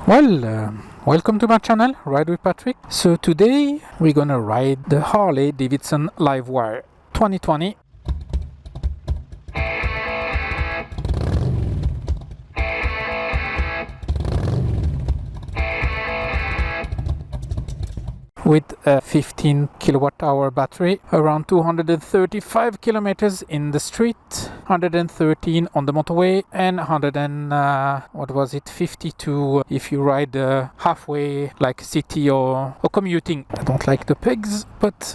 Welcome to my channel, Ride with Patrick. So today we're gonna ride the Harley Davidson LiveWire 2020. With a 15 kilowatt hour battery, around 235 kilometers in the street, 113 on the motorway, and 52 if you ride halfway, like city or commuting. I don't like the pegs, but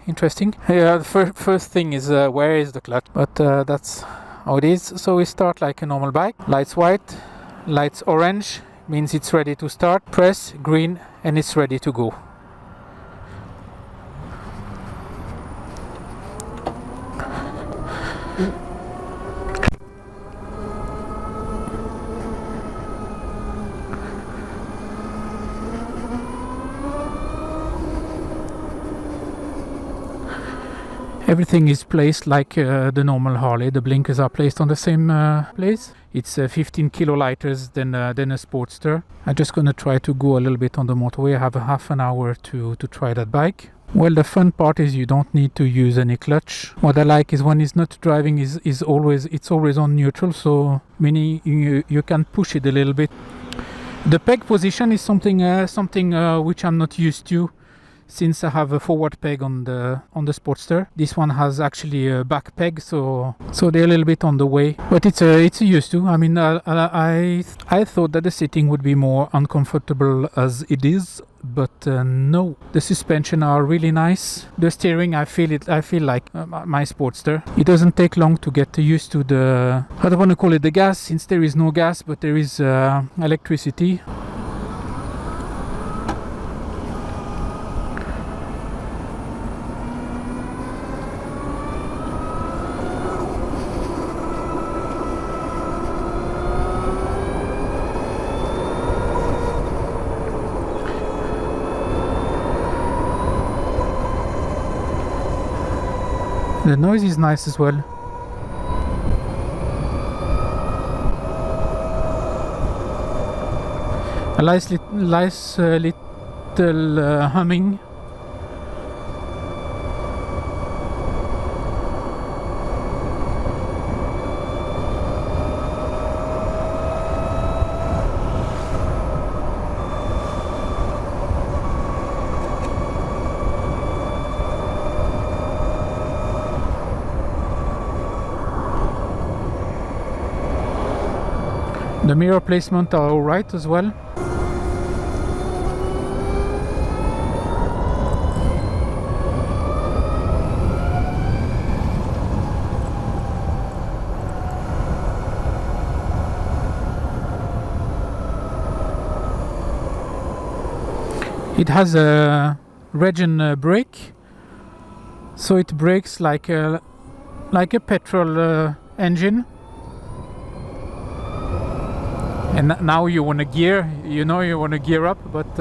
interesting. Yeah, the first thing is where is the clutch, but that's how it is. So we start like a normal bike. Lights white, lights orange, means it's ready to start. Press green and it's ready to go. Everything is placed like the normal Harley. The blinkers are placed on the same place. It's 15 kilo lighter than a Sportster. I'm just gonna try to go a little bit on the motorway. I have a half an hour to try that bike. Well, the fun part is you don't need to use any clutch. What I like is when it's not driving it's always on neutral, so meaning you can push it a little bit. The peg position is something which I'm not used to, since I have a forward peg on the Sportster. This one has actually a back peg, so they're a little bit on the way, but it's used to. I mean, I thought that the sitting would be more uncomfortable as it is, but no, the suspension are really nice. The steering, I feel like my Sportster. It doesn't take long to get used to the, I don't want to call it the gas, since there is no gas, but there is electricity. The noise is nice as well. A nice little humming. The mirror placement are alright as well. It has a regen brake, so it brakes like a petrol engine. And now you want to gear, you want to gear up, but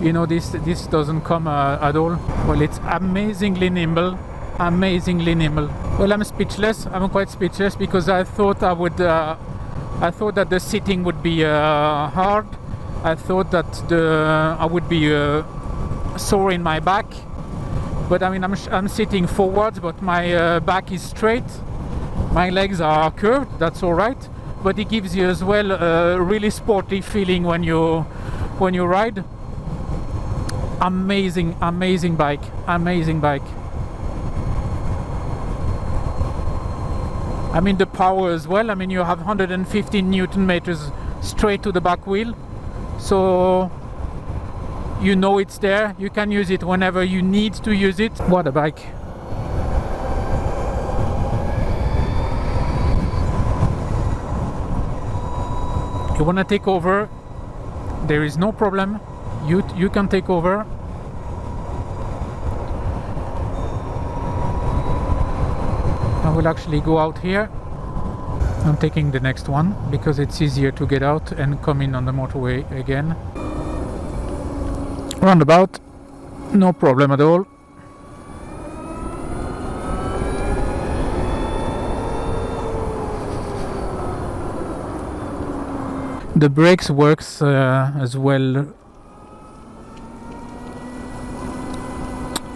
this doesn't come at all. Well, it's amazingly nimble. Well, I'm speechless. I'm quite speechless because I thought that the sitting would be hard. I thought that I would be sore in my back. But I mean, I'm sitting forwards, but my back is straight. My legs are curved. That's all right. But it gives you as well a really sporty feeling when you ride. Amazing bike. I mean, the power as well. I mean, you have 115 Newton meters straight to the back wheel, so it's there. You can use it whenever you need to use it. What a bike. You want to take over, there is no problem. You can take over. I will actually go out here. I'm taking the next one because it's easier to get out and come in on the motorway again. Roundabout, no problem at all. The brakes works as well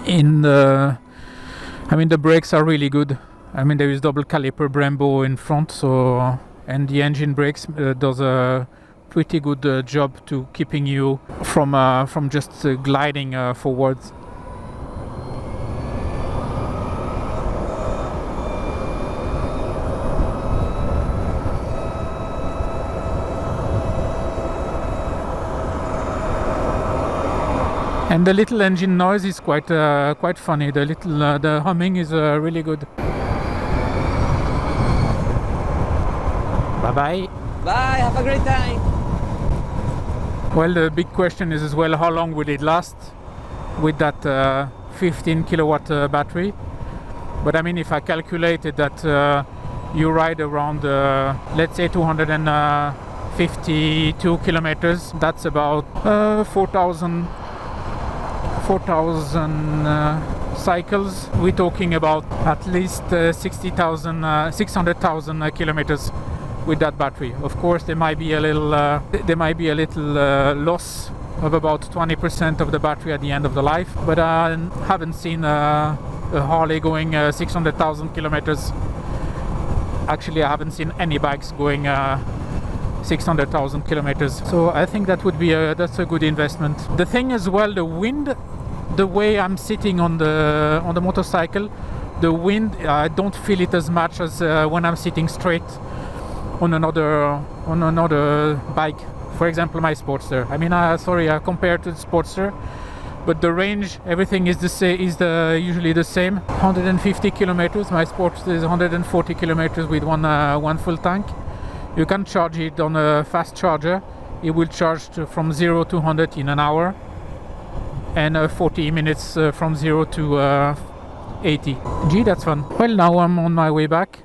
in the... I mean, the brakes are really good. I mean, there is double caliper Brembo in front, so and the engine brakes does a pretty good job to keeping you from just gliding forwards. And the little engine noise is quite funny. The humming is really good. Bye bye. Bye, have a great time. Well, the big question is as well, how long will it last with that 15 kilowatt battery? But I mean, if I calculated that you ride around let's say 252 kilometers, that's about 4,000 cycles. We're talking about at least 600,000 kilometers with that battery. Of course, there might be a little loss of about 20% of the battery at the end of the life, but I haven't seen a Harley going 600,000 kilometers. Actually, I haven't seen any bikes going 600,000 kilometers. So I think that would be that's a good investment. The thing as well, the wind, the way I'm sitting on the motorcycle, the wind, I don't feel it as much as when I'm sitting straight on another bike. For example, my Sportster. I mean, compared to the Sportster, but the range, everything is usually the same. 150 kilometers. My Sportster is 140 kilometers with one full tank. You can charge it on a fast charger. It will charge from 0 to 100 in an hour, and 40 minutes from 0 to 80. Gee, that's fun. Well, now I'm on my way back.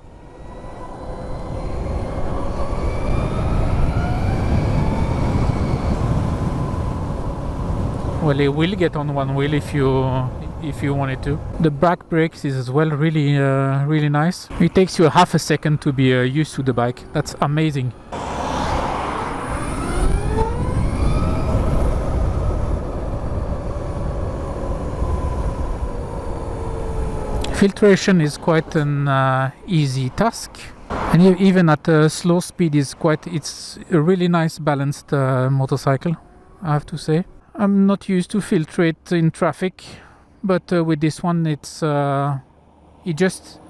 Well, it will get on one wheel if you wanted to. The back brakes is as well really nice. It takes you half a second to be used to the bike. That's amazing. Filtration is quite an easy task, and even at a slow speed it's a really nice balanced motorcycle, I have to say. I'm not used to filtrate in traffic, but with this one it just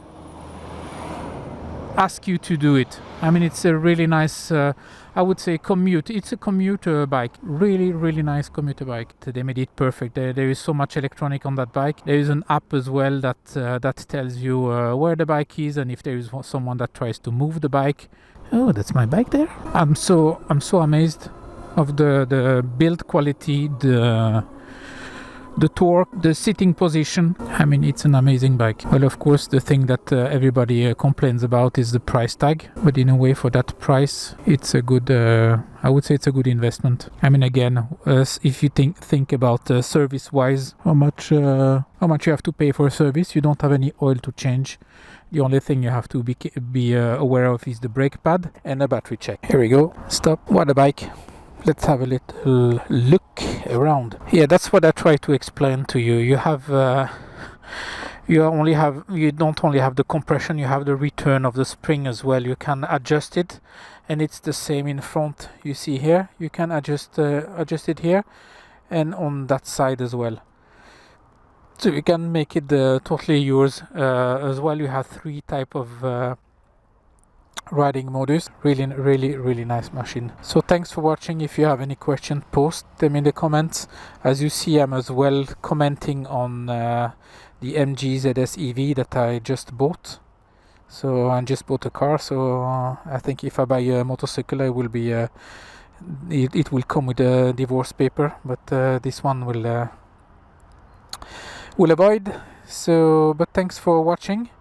asks you to do it. I mean, it's a really nice, I would say, commute. It's a commuter bike, really nice commuter bike. They made it perfect. There is so much electronic on that bike. There is an app as well that tells you where the bike is, and if there is someone that tries to move the bike. Oh, that's my bike there. I'm so amazed of the build quality, the torque, the sitting position. I mean, it's an amazing bike. Well, of course, the thing that everybody complains about is the price tag, but in a way, for that price, it's a good, I would say it's a good investment. I mean, again, if you think about service wise, how much you have to pay for a service, you don't have any oil to change. The only thing you have to be aware of is the brake pad and a battery check. Here we go. Stop. What a bike. Let's have a little look around. Yeah, that's what I try to explain to you. You have you don't only have the compression, you have the return of the spring as well. You can adjust it, and it's the same in front. You see here, you can adjust it here and on that side as well. So you can make it totally yours. As well, you have 3 type of riding modus. Really nice machine. So thanks for watching. If you have any question, post them in the comments. As you see, I'm as well commenting on the MG ZS EV that I just bought. So I just bought a car, so I think if I buy a motorcycle, I will be it will come with a divorce paper, but this one will avoid. So, but thanks for watching.